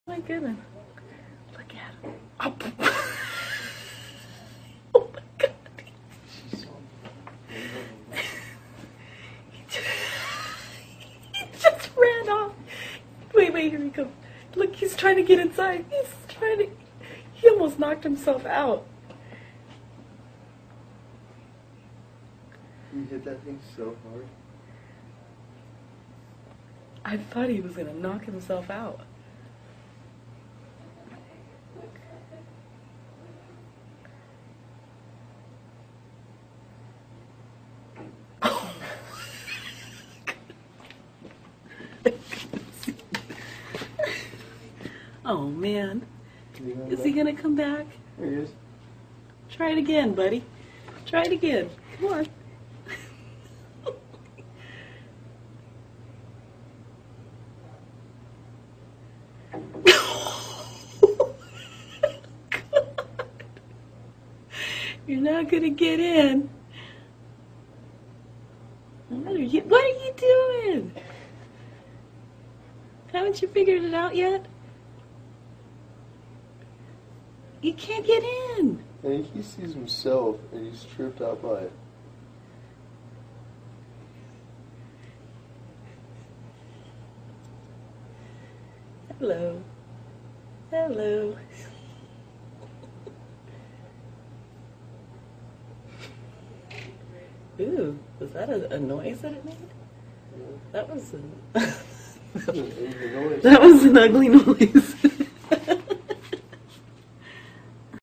My goodness. Look at him. Oh, oh my God. He just ran off. Wait, here he comes. Look, he's trying to get inside. He almost knocked himself out. You hit that thing so hard. I thought he was going to knock himself out. Oh man, is he gonna come back? There he is. Try it again, buddy. Try it again. Come on. You're not gonna get in. What are you doing? Haven't you figured it out yet? You can't get in. I think he sees himself and he's tripped out by it. Hello. Hello. Ooh, was that a noise that it made? Yeah. That was It was a noise. that was an ugly noise.